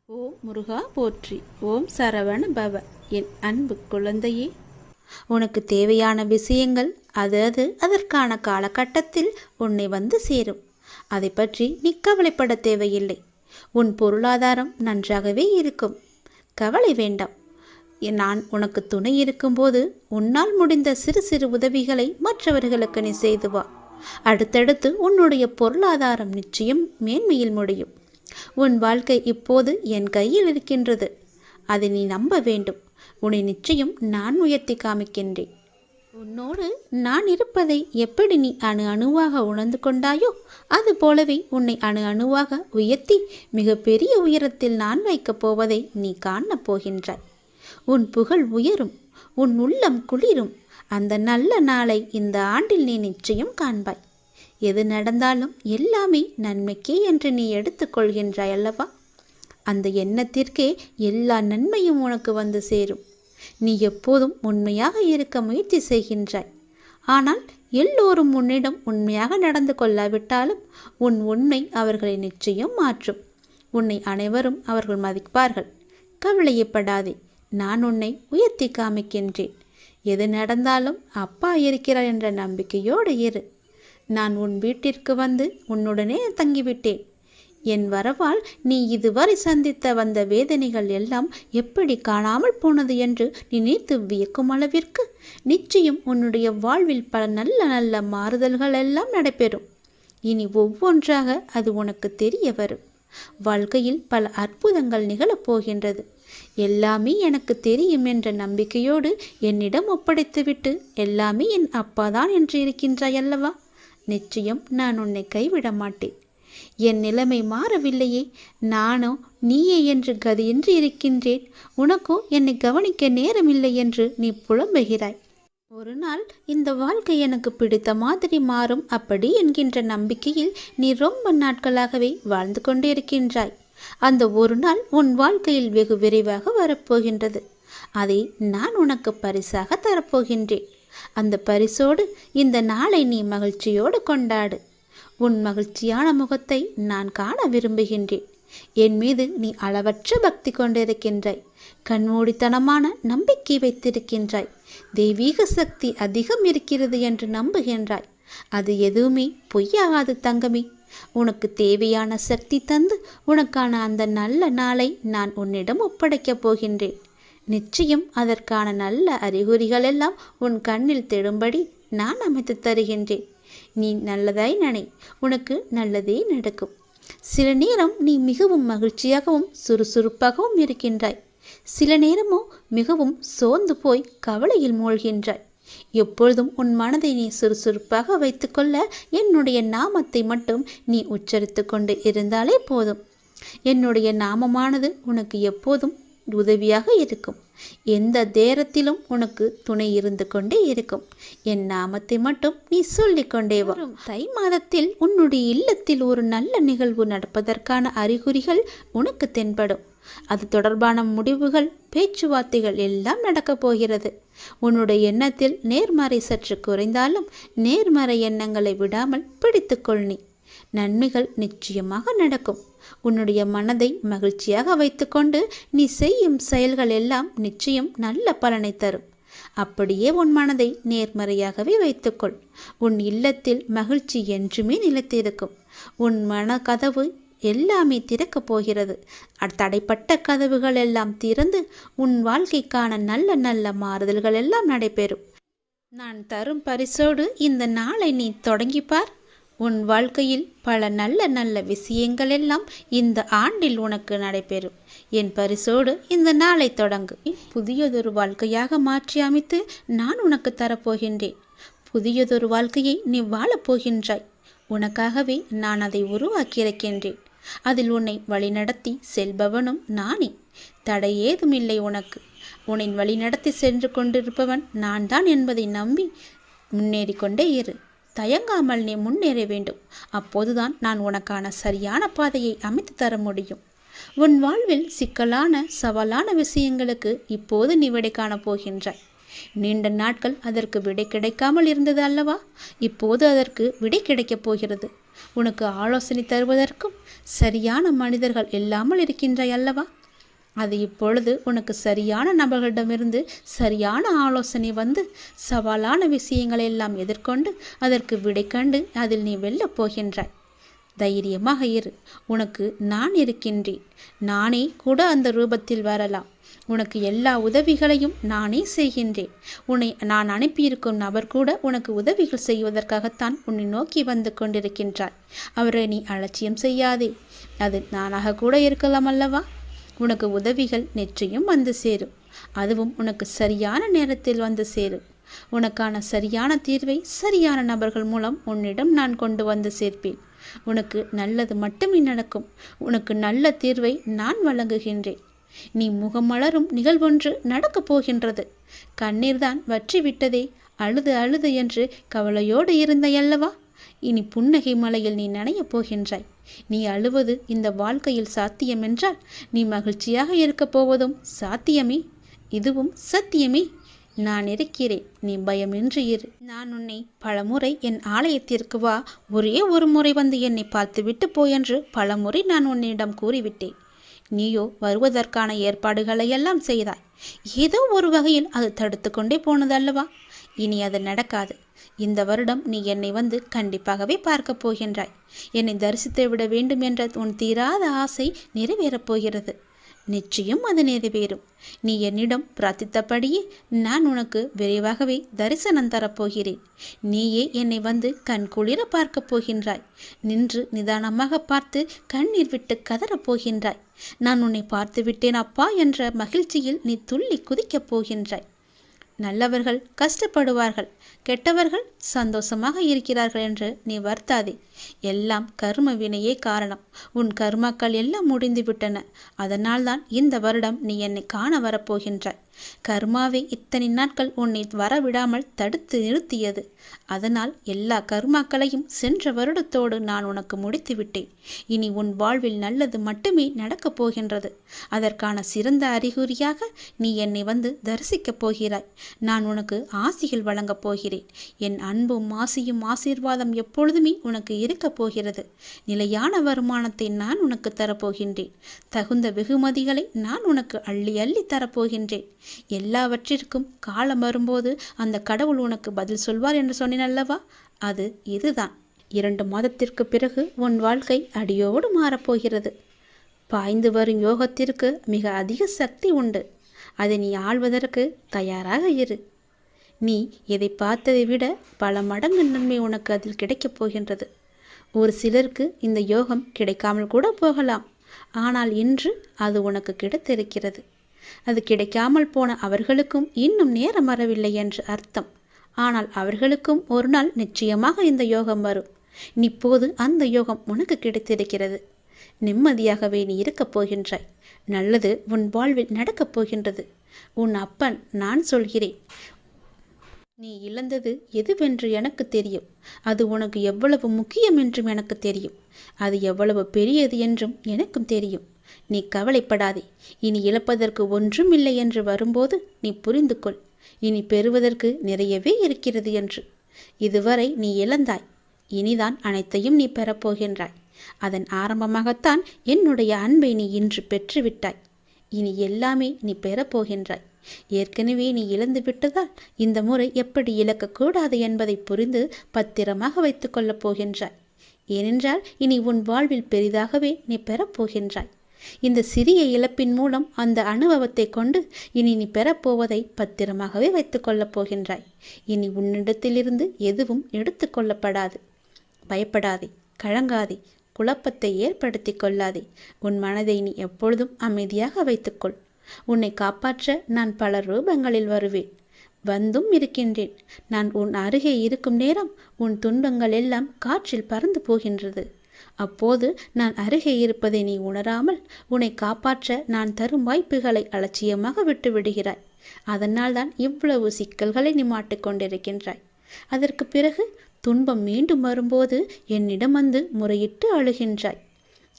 ஓம் முருகா போற்றி. ஓம் சரவண பவ. என் அன்பு குழந்தையே, உனக்கு தேவையான விஷயங்கள் அதற்கான காலகட்டத்தில் உன்னை வந்து சேரும். அதை பற்றி நீ கவலைப்பட தேவையில்லை. உன் பொருளாதாரம் நன்றாகவே இருக்கும். கவலை வேண்டாம். நான் உனக்கு துணை இருக்கும்போது உன்னால் முடிந்த சிறு சிறு உதவிகளை மற்றவர்களுக்கு நீ செய்து வா. அடுத்தடுத்து உன்னுடைய பொருளாதாரம் நிச்சயம் மேன்மையில் முடியும். உன் வாழ்க்கை இப்போது என் கையில் இருக்கின்றது. அதை நீ நம்ப வேண்டும். உன்னை நிச்சயம் நான் உயர்த்தி காமிக்கின்றேன். உன்னோடு நான் இருப்பதை எப்படி நீ அணு அணுவாக உணர்ந்து கொண்டாயோ அது போலவே உன்னை அணு அணுவாக உயர்த்தி மிகப்பெரிய உயரத்தில் நான் வைக்கப் போவதை நீ காணப் போகின்றாய். உன் புகழ் உயரும், உன் உள்ளம் குளிரும். அந்த நல்ல நாளை இந்த ஆண்டில் நீ நிச்சயம் காண்பாய். எது நடந்தாலும் எல்லாமே நன்மைக்கே என்று நீ எடுத்துக்கொள்கின்றாய் அல்லவா? அந்த எண்ணத்திற்கே எல்லா நன்மையும் உனக்கு வந்து சேரும். நீ எப்போதும் உண்மையாக இருக்க முயற்சி செய்கின்றாய். ஆனால் எல்லோரும் உன்னிடம் உண்மையாக நடந்து கொள்ளாவிட்டாலும் உன் உண்மை அவர்களை நிச்சயம் மாற்றும். உன்னை அனைவரும் அவர்கள் மதிப்பார்கள். கவலையப்படாதே. நான் உன்னை உயர்த்தி காமிக்கின்றேன். எது நடந்தாலும் அப்பா இருக்கிறார் என்ற நம்பிக்கையோடு இரு. நான் உன் வீட்டிற்கு வந்து உன்னுடனே தங்கிவிட்டேன். என் வரவால் நீ இதுவரை சந்தித்த வந்த வேதனைகள் எல்லாம் எப்படி காணாமல் போனது என்று நினைத்து வியக்கும் அளவிற்கு நிச்சயம் உன்னுடைய வாழ்வில் பல நல்ல நல்ல மாறுதல்கள் எல்லாம் நடைபெறும். இனி ஒவ்வொன்றாக அது உனக்கு தெரிய வரும். வாழ்க்கையில் பல அற்புதங்கள் நிகழப்போகின்றது. எல்லாமே எனக்கு தெரியும் என்ற நம்பிக்கையோடு என்னிடம் ஒப்படைத்துவிட்டு எல்லாமே என் அப்பாதான் என்று இருக்கின்றாய் அல்லவா? நிச்சயம் நான் உன்னை கைவிட மாட்டேன். என் நிலைமை மாறவில்லையே, நானோ நீயே என்று கதியின்றி இருக்கின்றேன். உனக்கோ என்னை கவனிக்க நேரமில்லை என்று நீ புலம்புகிறாய். ஒரு நாள் இந்த வாழ்க்கை எனக்கு பிடித்த மாதிரி மாறும் அப்படி என்கின்ற நம்பிக்கையில் நீ ரொம்ப நாட்களாகவே வாழ்ந்து கொண்டிருக்கின்றாய். அந்த ஒரு நாள் உன் வாழ்க்கையில் வெகு விரைவாக வரப்போகின்றது. அதை நான் உனக்கு பரிசாக தரப்போகின்றேன். அந்த பரிசோடு இந்த நாளை நீ மகிழ்ச்சியோடு கொண்டாடு. உன் மகிழ்ச்சியான முகத்தை நான் காண விரும்புகின்றேன். என் மீது நீ அளவற்ற பக்தி கொண்டிருக்கின்றாய். கண்மூடித்தனமான நம்பிக்கை வைத்திருக்கின்றாய். தெய்வீக சக்தி அதிகம் இருக்கிறது என்று நம்புகின்றாய். அது எதுவுமே பொய்யாகாது தங்கமே. உனக்கு தேவையான சக்தி தந்து உனக்கான அந்த நல்ல நாளை நான் உன்னிடம் ஒப்படைக்கப் போகின்றேன். நிச்சயம் அதற்கான நல்ல அறிகுறிகள் எல்லாம் உன் கண்ணில் தெடும்படி நான் அமைத்து தருகின்றேன். நீ நல்லதாய் நினை, உனக்கு நல்லதே நடக்கும். சில நேரம் நீ மிகவும் மகிழ்ச்சியாகவும் சுறுசுறுப்பாகவும் இருக்கின்றாய். சில நேரமோ மிகவும் சோர்ந்து போய் கவலையில் மூழ்கின்றாய். எப்பொழுதும் உன் மனதை நீ சுறுசுறுப்பாக வைத்துக்கொள்ள என்னுடைய நாமத்தை மட்டும் நீ உச்சரித்து கொண்டு இருந்தாலே போதும். என்னுடைய நாமமானது உனக்கு எப்போதும் உதவியாக இருக்கும். எந்த நேரத்திலும் உனக்கு துணை இருந்து கொண்டே இருக்கும். என் நாமத்தை மட்டும் நீ சொல்லிக்கொண்டே வா. தை மாதத்தில் உன்னுடைய இல்லத்தில் ஒரு நல்ல நிகழ்வு நடப்பதற்கான அறிகுறிகள் உனக்கு தென்படும். அது தொடர்பான முடிவுகள், பேச்சுவார்த்தைகள் எல்லாம் நடக்கப் போகிறது. உன்னுடைய எண்ணத்தில் நேர்மறை சற்று குறைந்தாலும் நேர்மறை எண்ணங்களை விடாமல் பிடித்துக்கொள். நீ நன்மைகள் நிச்சயமாக நடக்கும். உன்னுடைய மனதை மகிழ்ச்சியாக வைத்துக்கொண்டு நீ செய்யும் செயல்கள் எல்லாம் நிச்சயம் நல்ல பலனை தரும். அப்படியே உன் மனதை நேர்மறையாகவே வைத்துக்கொள். உன் இல்லத்தில் மகிழ்ச்சி என்றுமே நிலைத்திருக்கும். உன் மன கதவு எல்லாமே திறக்கப் போகிறது. தடைப்பட்ட கதவுகள் எல்லாம் திறந்து உன் வாழ்க்கைக்கான நல்ல நல்ல மாறுதல்கள் எல்லாம் நடைபெறும். நான் தரும் பரிசோடு இந்த நாளை நீ தொடங்கிப்பார். உன் வாழ்க்கையில் பல நல்ல நல்ல விஷயங்கள் எல்லாம் இந்த ஆண்டில் உனக்கு நடைபெறும். என் பரிசோடு இந்த நாளை தொடங்கு. புதியதொரு வாழ்க்கையாக மாற்றி அமைத்து நான் உனக்கு தரப்போகின்றேன். புதியதொரு வாழ்க்கையை நீ வாழப்போகின்றாய். உனக்காகவே நான் அதை உருவாக்கியிருக்கின்றேன். அதில் உன்னை வழிநடத்தி செல்பவனும் நானே. தடை ஏதுமில்லை உனக்கு. உன்னை வழிநடத்தி சென்று கொண்டிருப்பவன் நான் தான் என்பதை நம்பி முன்னேறி கொண்டே இரு. தயங்காமல் நீ முன்னேற வேண்டும். அப்போதுதான் நான் உனக்கான சரியான பாதையை அமைத்து தர முடியும். உன் வாழ்வில் சிக்கலான சவாலான விஷயங்களுக்கு இப்போது நீ விடை காணப் போகின்றாய். நீண்ட நாட்கள் அதற்கு விடை கிடைக்காமல் இருந்தது அல்லவா? இப்போது அதற்கு விடை கிடைக்கப் போகிறது. உனக்கு ஆலோசனை தருவதற்கும் சரியான மனிதர்கள் இல்லாமல் இருக்கின்றாய் அல்லவா? அது இப்பொழுது உனக்கு சரியான நபர்களிடமிருந்து சரியான ஆலோசனை வந்து சவாலான விஷயங்களை எல்லாம் எதிர்கொண்டு அதற்கு விடை கண்டு அதில் நீ வெல்லப் போகின்றாய். தைரியமாக இரு. உனக்கு நான் இருக்கின்றேன். நானே கூட அந்த ரூபத்தில் வரலாம். உனக்கு எல்லா உதவிகளையும் நானே செய்கின்றேன். உன்னை நான் அனுப்பியிருக்கும் நபர் கூட உனக்கு உதவிகள் செய்வதற்காகத்தான் உன்னை நோக்கி வந்து கொண்டிருக்கின்றார். அவரை நீ அலட்சியம் செய்யாதே. அது நானாக கூட இருக்கலாம் அல்லவா? உனக்கு உதவிகள் நிச்சயம் வந்து சேரும். அதுவும் உனக்கு சரியான நேரத்தில் வந்து சேரும். உனக்கான சரியான தீர்வை சரியான நபர்கள் மூலம் உன்னிடம் நான் கொண்டு வந்து சேர்ப்பேன். உனக்கு நல்லது மட்டுமே நடக்கும். உனக்கு நல்ல தீர்வை நான் வழங்குகின்றேன். நீ முகமலரும் நிகழ்வொன்று நடக்கப் போகின்றது. கண்ணீர்தான் வற்றி விட்டதே, அழுது அழுது என்று கவலையோடு இருந்தையல்லவா? இனி புன்னகை மலையில் நீ நனையப் போகின்றாய். நீ அழுவது இந்த வாழ்க்கையில் சாத்தியமென்றால் நீ மகிழ்ச்சியாக இருக்கப் போவதும் சாத்தியமே. இதுவும் சத்தியமே. நான் இருக்கிறேன். நீ பயமின்றி இரு. நான் உன்னை பலமுறை என் ஆலயத்திற்கு வா, ஒரே ஒரு முறை வந்து என்னை பார்த்துவிட்டு போயென்று பலமுறை நான் உன்னிடம் கூறிவிட்டேன். நீயோ வருவதற்கான ஏற்பாடுகளையெல்லாம் செய்தாய். ஏதோ ஒரு வகையில் அது தடுத்து கொண்டே போனதல்லவா? இனி அது நடக்காது. இந்த வருடம் நீ என்னை வந்து கண்டிப்பாகவே பார்க்கப் போகின்றாய். என்னை தரிசித்து விட வேண்டும் என்ற உன் தீராத ஆசை நிறைவேறப் போகிறது. நிச்சயம் அது நிறைவேறும். நீ என்னிடம் பிரார்த்தித்தபடியே நான் உனக்கு விரைவாகவே தரிசனம் தரப்போகிறேன். நீயே என்னை வந்து கண் குளிர பார்க்கப் போகின்றாய். நின்று நிதானமாக பார்த்து கண்ணீர் விட்டு கதறப் போகின்றாய். நான் உன்னை பார்த்து விட்டேன் அப்பா என்ற மகிழ்ச்சியில் நீ துள்ளி குதிக்கப் போகின்றாய். நல்லவர்கள் கஷ்டப்படுவார்கள், கெட்டவர்கள் சந்தோஷமாக இருக்கிறார்கள் என்று நீ வருத்தாதே. எல்லாம் கர்ம வினையே காரணம். உன் கர்மாக்கள் எல்லாம் முடிந்து விட்டன. அதனால்தான் இந்த வருடம் நீ என்னை காண வரப்போகின்றாய். கர்மாவை இத்தனை நாட்கள் உன்னை வரவிடாமல் தடுத்து நிறுத்தியது. அதனால் எல்லா கர்மாக்களையும் சென்ற வருடத்தோடு நான் உனக்கு முடித்து விட்டேன். இனி உன் வாழ்வில் நல்லது மட்டுமே நடக்கப் போகின்றது. அதற்கான சிறந்த அறிகுறியாக நீ என்னை வந்து தரிசிக்கப் போகிறாய். நான் உனக்கு ஆசிகள் வழங்கப் போகிறேன். என் அன்பும் ஆசியும் ஆசீர்வாதம் எப்பொழுதுமே உனக்கு இருக்கப் போகிறது. நிலையான வருமானத்தை நான் உனக்கு தரப்போகின்றேன். தகுந்த வெகுமதிகளை நான் உனக்கு அள்ளி அள்ளி தரப்போகின்றேன். எல்லாவற்றிற்கும் காலம் வரும்போது அந்த கடவுள் உனக்கு பதில் சொல்வார் என்று சொன்னேன் அல்லவா? அது இதுதான். 2 மாதத்திற்கு பிறகு உன் வாழ்க்கை அடியோடு மாறப்போகிறது. பாய்ந்து வரும் யோகத்திற்கு மிக அதிக சக்தி உண்டு. அதை நீ ஆள்வதற்கு தயாராக இரு. நீ எதை பார்த்ததை விட பல மடங்கு நன்மை உனக்கு அதில் கிடைக்கப் போகின்றது. ஒரு சிலருக்கு இந்த யோகம் கிடைக்காமல் கூட போகலாம். ஆனால் இன்று அது உனக்கு கிடைத்திருக்கிறது. அது கிடைக்காமல் போன அவர்களுக்கும் இன்னும் நேரம் வரவில்லை என்று அர்த்தம். ஆனால் அவர்களுக்கும் ஒரு நாள் நிச்சயமாக இந்த யோகம் வரும். இப்போது அந்த யோகம் உனக்கு கிடைத்திருக்கிறது. நிம்மதியாகவே நீ இருக்கப் போகின்றாய். நல்லது உன் வாழ்வில் நடக்கப் போகின்றது. உன் அப்பன் நான் சொல்கிறேன். நீ இழந்தது எதுவென்று எனக்கு தெரியும். அது உனக்கு எவ்வளவு முக்கியம் என்றும் எனக்கு தெரியும். அது எவ்வளவு பெரியது என்றும் எனக்கும் தெரியும். நீ கவலைப்படாதே. இனி இழப்பதற்கு ஒன்றும் இல்லை என்று வரும்போது நீ புரிந்து கொள். இனி பெறுவதற்கு நிறையவே இருக்கிறது என்று. இதுவரை நீ இழந்தாய். இனிதான் அனைத்தையும் நீ பெறப்போகின்றாய். அதன் ஆரம்பமாகத்தான் என்னுடைய அன்பை நீ இன்று பெற்றுவிட்டாய். இனி எல்லாமே நீ பெறப்போகின்றாய். ஏற்கனவே நீ இழந்து விட்டதால் இந்த முறை எப்படி இழக்கக்கூடாது என்பதை புரிந்து பத்திரமாக வைத்துக் கொள்ளப் போகின்றாய். ஏனென்றால் இனி உன் வாழ்வில் பெரிதாகவே நீ பெறப்போகின்றாய். இந்த சிறிய இழப்பின் மூலம் அந்த அனுபவத்தை கொண்டு இனி நீ பெறப்போவதை பத்திரமாகவே வைத்துக் கொள்ளப் போகின்றாய். இனி உன்னிடத்திலிருந்து எதுவும் எடுத்து கொள்ளப்படாது. பயப்படாதே, கலங்காதே, குழப்பத்தை ஏற்படுத்தி கொள்ளாதே. உன் மனதை நீ எப்பொழுதும் அமைதியாக வைத்துக்கொள். உன்னை காப்பாற்ற நான் பல ரூபங்களில் வருவேன். வந்தும் இருக்கின்றேன். நான் உன் அருகே இருக்கும் நேரம் உன் துன்பங்கள் எல்லாம் காற்றில் பறந்து போகின்றது. அப்போது நான் அருகே இருப்பதை நீ உணராமல் உன்னை காப்பாற்ற நான் தரும் வாய்ப்புகளை அலட்சியமாக விட்டு விடுகிறாய். அதனால் தான் இவ்வளவு சிக்கல்களை நீ மாட்டிக்கொண்டிருக்கின்றாய். அதற்கு பிறகு துன்பம் மீண்டும் வரும்போது என்னிடம் வந்து முறையிட்டு அழுகின்றாய்.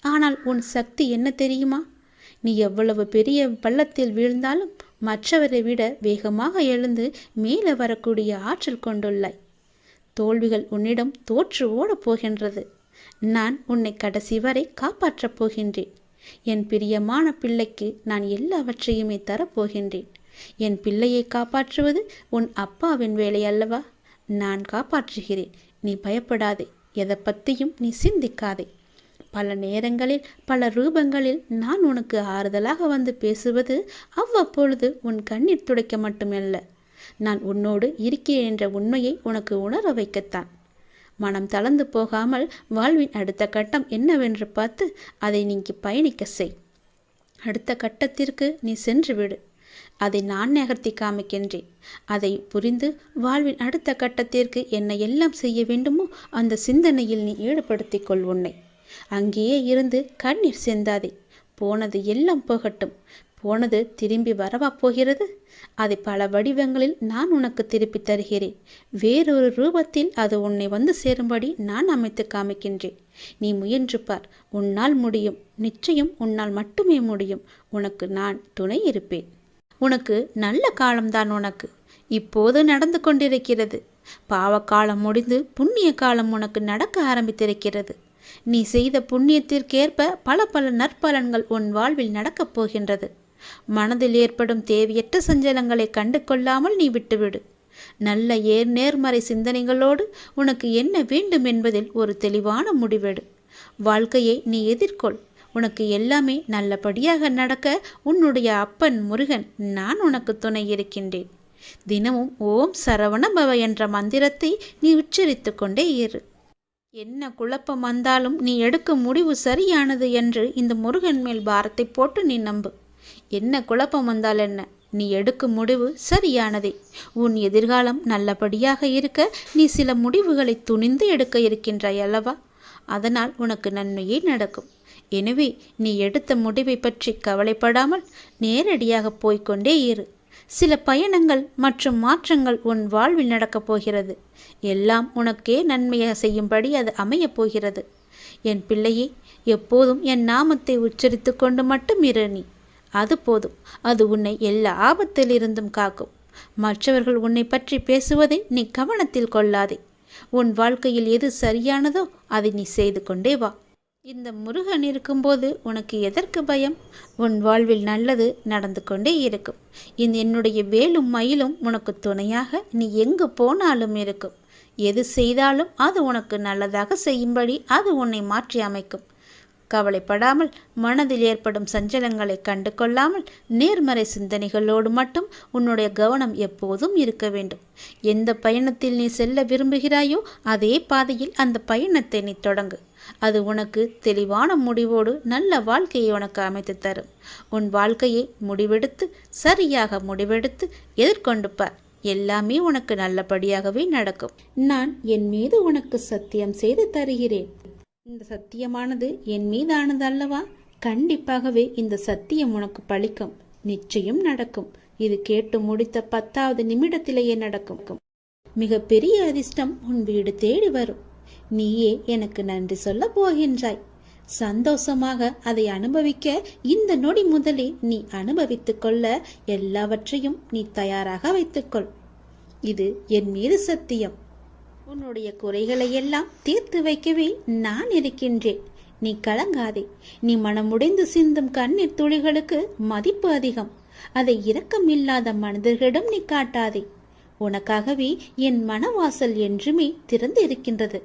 ஆனால் உன் சக்தி என்ன தெரியுமா? நீ எவ்வளவு பெரிய பள்ளத்தில் வீழ்ந்தாலும் மற்றவரை விட வேகமாக எழுந்து மேலே வரக்கூடிய ஆற்றல் கொண்டுள்ளாய். தோல்விகள் உன்னிடம் தோற்று ஓடப் போகின்றது. நான் உன்னை கடைசி வரை காப்பாற்றப் போகின்றேன். என் பிரியமான பிள்ளைக்கு நான் எல்லாவற்றையுமே தரப்போகின்றேன். என் பிள்ளையை காப்பாற்றுவது உன் அப்பாவின் வேலை அல்லவா? நான் காப்பாற்றுகிறேன். நீ பயப்படாதே. எதை பற்றியும் நீ சிந்திக்காதே. பல நேரங்களில் பல ரூபங்களில் நான் உனக்கு ஆறுதலாக வந்து பேசுவது அவ்வப்பொழுது உன் கண்ணீர் துடைக்க மட்டுமல்ல, நான் உன்னோடு இருக்கிறேன் என்ற உண்மையை உனக்கு உணர வைக்கத்தான். மனம் தளர்ந்து போகாமல் வாழ்வின் அடுத்த கட்டம் என்னவென்று பார்த்து அதை நீங்கி பயணிக்க செய். அடுத்த கட்டத்திற்கு நீ சென்று விடு. அதை நான் நகர்த்தி காமிக்கின்றேன். அதை புரிந்து வாழ்வின் அடுத்த கட்டத்திற்கு என்ன எல்லாம் செய்ய வேண்டுமோ அந்த சிந்தனையில் நீ ஈடுபடுத்திக் கொள் உன்னை. அங்கேயே இருந்து கண்ணீர் சிந்தாதே. போனது எல்லாம் போகட்டும். போனது திரும்பி வரவா போகிறது? அதை பல வடிவங்களில் நான் உனக்கு திருப்பி தருகிறேன். வேறொரு ரூபத்தில் அது உன்னை வந்து சேரும்படி நான் அமைத்து காமிக்கின்றேன். நீ முயன்று பார். உன்னால் முடியும். நிச்சயம் உன்னால் மட்டுமே முடியும். உனக்கு நான் துணை இருப்பேன். உனக்கு நல்ல காலம்தான் உனக்கு இப்போது நடந்து கொண்டிருக்கிறது. பாவக்காலம் முடிந்து புண்ணிய காலம் உனக்கு நடக்க ஆரம்பித்திருக்கிறது. நீ செய்த புண்ணியத்திற்கேற்ப பல பல நற்பலன்கள் உன் வாழ்வில் நடக்கப் போகின்றது. மனதில் ஏற்படும் தேவையற்ற சஞ்சலங்களை கண்டு கொள்ளாமல் நீ விட்டுவிடு. நல்ல நேர்மறை சிந்தனைகளோடு உனக்கு என்ன வேண்டும் என்பதில் ஒரு தெளிவான முடிவெடு. வாழ்க்கையை நீ எதிர்கொள். உனக்கு எல்லாமே நல்லபடியாக நடக்க உன்னுடைய அப்பன் முருகன் நான் உனக்கு துணை இருக்கின்றேன். தினமும் ஓம் சரவண பவ என்ற மந்திரத்தை நீ உச்சரித்து கொண்டே இரு. என்ன குழப்பம் வந்தாலும் நீ எடுக்கும் முடிவு சரியானது என்று இந்த முருகன் மேல் பாரத்தை போட்டு நீ நம்பு. என்ன குழப்பம் வந்தால் என்ன, நீ எடுக்கும் முடிவு சரியானதே. உன் எதிர்காலம் நல்லபடியாக இருக்க நீ சில முடிவுகளை துணிந்து எடுக்க இருக்கின்றாய் அல்லவா? அதனால் உனக்கு நன்மையே நடக்கும். எனவே நீ எடுத்த முடிவை பற்றி கவலைப்படாமல் நேரடியாக போய்கொண்டே இரு. சில பயணங்கள் மற்றும் மாற்றங்கள் உன் வாழ்வில் நடக்கப் போகிறது. எல்லாம் உனக்கே நன்மையாக செய்யும்படி அது அமையப் போகிறது. என் பிள்ளையே, எப்போதும் என் நாமத்தை உச்சரித்து கொண்டு மட்டும் இரு நீ. அது போதும். அது உன்னை எல்லா ஆபத்திலிருந்தும் காக்கும். மற்றவர்கள் உன்னை பற்றி பேசுவதை நீ கவனத்தில் கொள்ளாதே. உன் வாழ்க்கையில் எது சரியானதோ அதை நீ செய்து கொண்டே வா. இந்த முருகன் இருக்கும்போது உனக்கு எதற்கு பயம்? உன் வாழ்வில் நல்லது நடந்து கொண்டே இருக்கும். என்னுடைய வேலும் மயிலும் உனக்கு துணையாக நீ எங்கு போனாலும் இருக்கும். எது செய்தாலும் அது உனக்கு நல்லதாக செய்யும்படி அது உன்னை மாற்றி அமைக்கும். கவலைப்படாமல், மனதில் ஏற்படும் சஞ்சலங்களை கண்டு கொள்ளாமல் நேர்மறை சிந்தனைகளோடு மட்டும் உன்னுடைய கவனம் எப்போதும் இருக்க வேண்டும். எந்த பயணத்தில் நீ செல்ல விரும்புகிறாயோ அதே பாதையில் அந்த பயணத்தை நீ தொடங்கு. அது உனக்கு தெளிவான முடிவோடு நல்ல வாழ்க்கையை உனக்கு அமைத்து தரும். உன் வாழ்க்கையை சரியாக முடிவெடுத்து எதிர்கொண்டு பார். எல்லாமே உனக்கு நல்லபடியாகவே நடக்கும். நான் என் மீது உனக்கு சத்தியம் செய்து தருகிறேன். இந்த சத்தியமானது என் மீதானது அல்லவா? கண்டிப்பாகவே இந்த சத்தியம் உனக்கு பலிக்கும். நிச்சயம் நடக்கும். இது கேட்டு முடித்த 10வது நிமிடத்திலேயே நடக்கும். மிக பெரிய அதிர்ஷ்டம் உன் வீடு தேடி வரும். நீயே எனக்கு நன்றி சொல்ல போகின்றாய். சந்தோஷமாக அதை அனுபவிக்க இந்த நொடி முதலே நீ அனுபவித்துக் கொள்ள எல்லாவற்றையும் நீ தயாராக வைத்துக்கொள். இது என் மீது சத்தியம். உன்னுடைய குறைகளை எல்லாம் தீர்த்து வைக்கவே நான் இருக்கின்றேன். நீ கலங்காதே. நீ மனமுடைந்து சிந்தும் கண்ணீர் துளிகளுக்கு மதிப்பு அதிகம். அதை இரக்கம் இல்லாத மனிதர்களிடம் நீ காட்டாதே. உனக்காகவே என் மனவாசல் என்றுமே திறந்து இருக்கின்றது.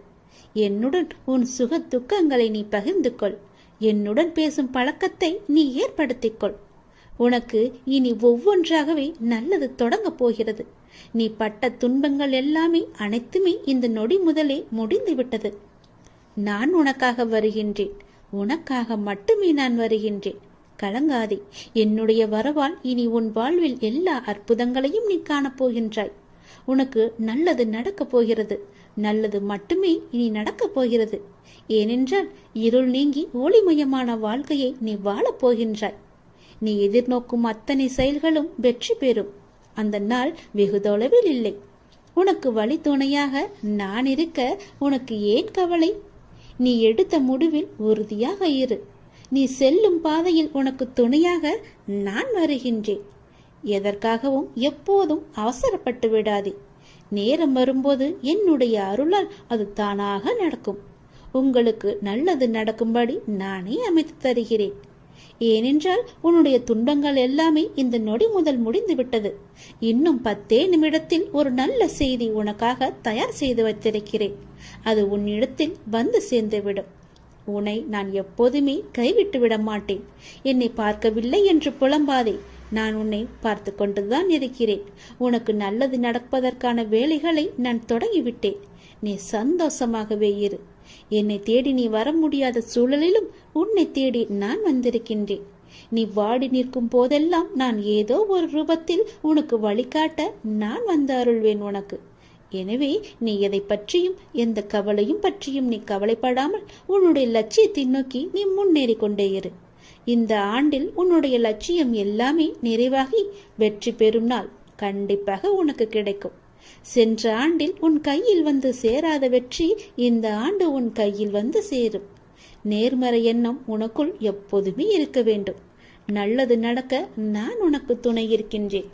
என்னுடன் உன் சுக துக்கங்களை நீ பகிர்ந்து கொள். என்னுடன் பேசும் பழக்கத்தை நீ ஏற்படுத்திக்கொள். உனக்கு இனி ஒவ்வொன்றாகவே நல்லது தொடங்கப் போகிறது. நீ பட்ட துன்பங்கள் எல்லாமே அனைத்துமே இந்த நொடி முதலே முடிந்து விட்டது. நான் உனக்காக வருகின்றேன். உனக்காக மட்டுமே நான் வருகின்றேன். கலங்காதே. என்னுடைய வரவால் இனி உன் வாழ்வில் எல்லா அற்புதங்களையும் நீ காணப்போகின்றாய். உனக்கு நல்லது நடக்கப் போகிறது. நல்லது மட்டுமே இனி நடக்கப் போகிறது. ஏனென்றால் இருள் நீங்கி ஒளிமயமான வாழ்க்கையை நீ வாழப் போகின்றாய். நீ எதிர்நோக்கும் அத்தனை செயல்களும் வெற்றி பெறும். அந்த நாள் வெகு தொலைவில் இல்லை. உனக்கு வழி துணையாக நான் இருக்க உனக்கு ஏன் கவலை? நீ எடுத்த முடிவில் உறுதியாக இரு. நீ செல்லும் பாதையில் உனக்கு துணையாக நான் வருகின்றேன். எதற்காகவும் எப்போதும் அவசரப்பட்டு விடாதே. நேரம் வரும்போது என்னுடைய அருளால் அது தானாக நடக்கும். உங்களுக்கு நல்லது நடக்கும்படி நானே அமைத்து தருகிறேன். ஏனென்றால் உன்னுடைய துன்பங்கள் எல்லாமே இந்த நொடி முதல் முடிந்து விட்டது. இன்னும் 10 நிமிடத்தில் ஒரு நல்ல செய்தி உனக்காக தயார் செய்து வைத்திருக்கிறேன். அது உன்னிடத்தில் வந்து சேர்ந்துவிடும். உன்னை நான் எப்போதுமே கைவிட்டு விட மாட்டேன். என்னை பார்க்கவில்லை என்று புலம்பாதே. நான் உன்னை பார்த்து கொண்டுதான் இருக்கிறேன். உனக்கு நல்லது நடப்பதற்கான வேலைகளை நான் தொடங்கிவிட்டேன். நீ சந்தோஷமாகவே இரு. என்னை தேடி நீ வர முடியாத சூழலிலும் உன்னை தேடி நான் வந்திருக்கின்றேன். நீ வாடி நிற்கும் போதெல்லாம் நான் ஏதோ ஒரு ரூபத்தில் உனக்கு வழிகாட்ட நான் வந்து அருள்வேன் உனக்கு. எனவே நீ எதை பற்றியும் எந்த கவலையும் பற்றியும் நீ கவலைப்படாமல் உன்னுடைய லட்சியத்தை நோக்கி நீ முன்னேறி கொண்டே இரு. இந்த ஆண்டில் உன்னுடைய லட்சியம் எல்லாமே நிறைவாகி வெற்றி பெறும் நாள் கண்டிப்பாக உனக்கு கிடைக்கும். சென்ற ஆண்டில் உன் கையில் வந்து சேராத வெற்றி இந்த ஆண்டு உன் கையில் வந்து சேரும். நேர்மறை எண்ணம் உனக்குள் எப்போதுமே இருக்க வேண்டும். நல்லது நடக்க நான் உனக்கு துணை இருக்கின்றேன்.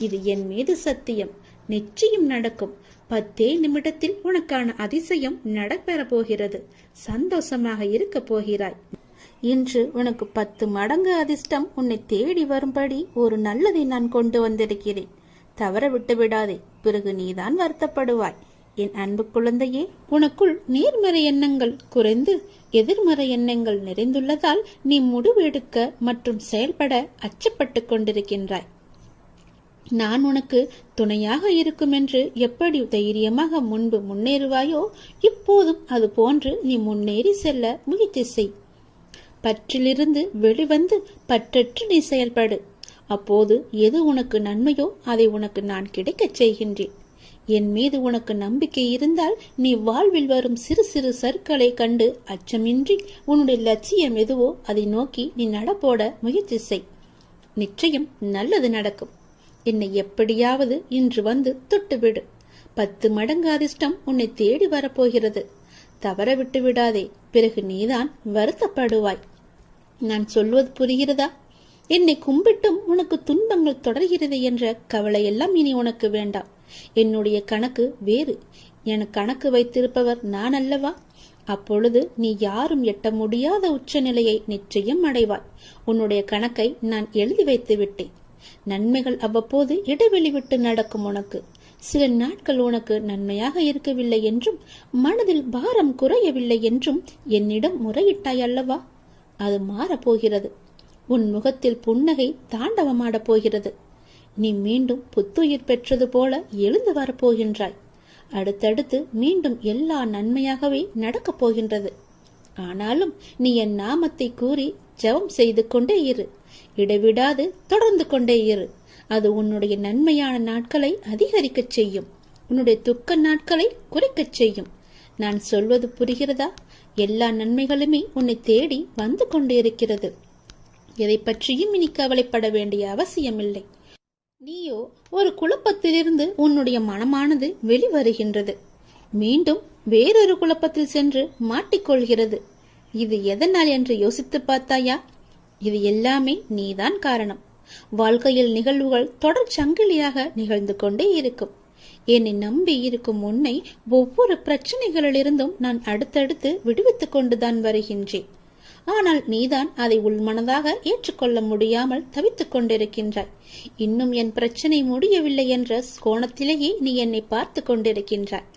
இது என் மீது சத்தியம். நிச்சயம் நடக்கும். 10 நிமிடத்தில் உனக்கான அதிசயம் நடைபெற போகிறது. சந்தோஷமாக இருக்க போகிறாய். இன்று உனக்கு 10 மடங்கு அதிர்ஷ்டம் உன்னை தேடி வரும்படி ஒரு நல்லதை நான் கொண்டு வந்திருக்கிறேன். தவற விட்டு விடாதே. பிறகு நீதான் வருத்தப்படுவாய். என் அன்பு குழந்தையே, உனக்குள் நேர்மறை எண்ணங்கள் குறைந்து எதிர்மறை எண்ணங்கள் நிறைந்துள்ளதால் நீ முடிவெடுக்க மற்றும் செயல்பட அச்சப்பட்டு கொண்டிருக்கின்றாய். நான் உனக்கு துணையாக இருக்கும் என்று எப்படி தைரியமாக முன்பு முன்னேறுவாயோ இப்போதும் அது போன்று நீ முன்னேறி செல்ல முயற்சி செய். பற்றிலிருந்து வெளிவந்து பற்றற்று நீ செயல்படு. அப்போது எது உனக்கு நன்மையோ அதை உனக்கு நான் கிடைக்கச் செய்கின்றேன். என் மீது உனக்கு நம்பிக்கை இருந்தால் நீ வாழ்வில் வரும் சிறு சிறு சறுக்களை கண்டு அச்சமின்றி உன்னுடைய லட்சியம் எதுவோ அதை நோக்கி நீ நடப்போட முயற்சி செய். நிச்சயம் நல்லது நடக்கும். என்னை எப்படியாவது இன்று வந்து தொட்டுவிடு. 10 மடங்கு அதிர்ஷ்டம் உன்னை தேடி வரப்போகிறது. தவற விட்டு விடாதே. பிறகு நீதான் வருத்தப்படுவாய். நான் சொல்வது புரிகிறதா? என்னை கும்பிட்டும் உனக்கு துன்பங்கள் தொடர்கிறது என்ற கவலையெல்லாம் இனி உனக்கு வேண்டாம். என்னுடைய கணக்கு வேறு. என கணக்கு வைத்திருப்பவர் நான் அல்லவா? அப்பொழுது நீ யாரும் எட்ட முடியாத உச்சநிலையை நிச்சயம் அடைவாய். உன்னுடைய கணக்கை நான் எழுதி வைத்து விட்டேன். நன்மைகள் அவ்வப்போது இடைவெளி விட்டு நடக்கும். உனக்கு சில நாட்கள் உனக்கு நன்மையாக இருக்கவில்லை என்றும் மனதில் பாரம் குறையவில்லை என்றும் என்னிடம் முறையிட்டாய் அல்லவா? அது மாறப்போகிறது. உன் முகத்தில் புன்னகை தாண்டவமாடப் போகிறது. நீ மீண்டும் புத்துயிர் பெற்றது போல எழுந்து வரப்போகின்றாய். அடுத்தடுத்து மீண்டும் எல்லா நன்மையாகவே நடக்கப் போகின்றது. ஆனாலும் நீ என் நாமத்தை கூறி ஜெபம் செய்து கொண்டே இரு. இடைவிடாது தொடர்ந்து கொண்டே இரு. அது உன்னுடைய நன்மையான நாட்களை அதிகரிக்கச் செய்யும். உன்னுடைய துக்க நாட்களை குறைக்கச் செய்யும். நான் சொல்வது புரிகிறதா? எல்லா நன்மைகளுமே உன்னை தேடி வந்து கொண்டே இருக்கிறது. எதை பற்றியும் இனி கவலைப்பட வேண்டிய அவசியமில்லை. நீயோ ஒரு குழப்பத்திலிருந்து உன்னுடைய மனமானது வெளிவருகின்றது. மீண்டும் வேறொரு குழப்பத்தில் சென்று மாட்டிக்கொள்கிறது. இது எதனால் என்று யோசித்து பார்த்தாயா? இது எல்லாமே நீதான் காரணம். வாழ்க்கையில் நிகழ்வுகள் தொடர் சங்கிலியாக நிகழ்ந்து கொண்டே இருக்கும். என்னை நம்பி இருக்கும் உன்னை ஒவ்வொரு பிரச்சனைகளிலிருந்தும் நான் அடுத்தடுத்து விடுவித்துக் கொண்டுதான் வருகின்றேன். ஆனால் நீதான் அதை உள்மனதாக ஏற்றுக்கொள்ள முடியாமல் தவித்துக் கொண்டிருக்கின்றாய். இன்னும் என் பிரச்சனை முடியவில்லை என்ற கோணத்திலேயே நீ என்னை பார்த்து கொண்டிருக்கின்றாய்.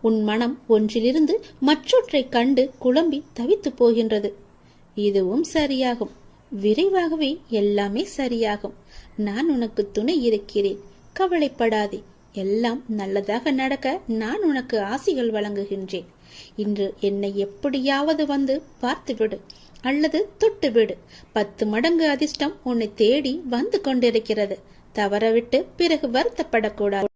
உன் மனம் ஒன்றிலிருந்து மற்றொன்றை கண்டு குழம்பி தவித்து போகின்றது. இதுவும் சரியாகும். விரைவாகவே எல்லாமே சரியாகும். நான் உனக்கு துணை இருக்கிறேன். கவலைப்படாதே. எல்லாம் நல்லதாக நடக்க நான் உனக்கு ஆசிகள் வழங்குகின்றேன். இன்று என்னை எப்படியாவது வந்து பார்த்துவிடு அல்லது தொட்டுவிடு. 10 மடங்கு அதிர்ஷ்டம் உன்னை தேடி வந்து கொண்டிருக்கிறது. தவறவிட்டு பிறகு வருத்தப்படக்கூடாது.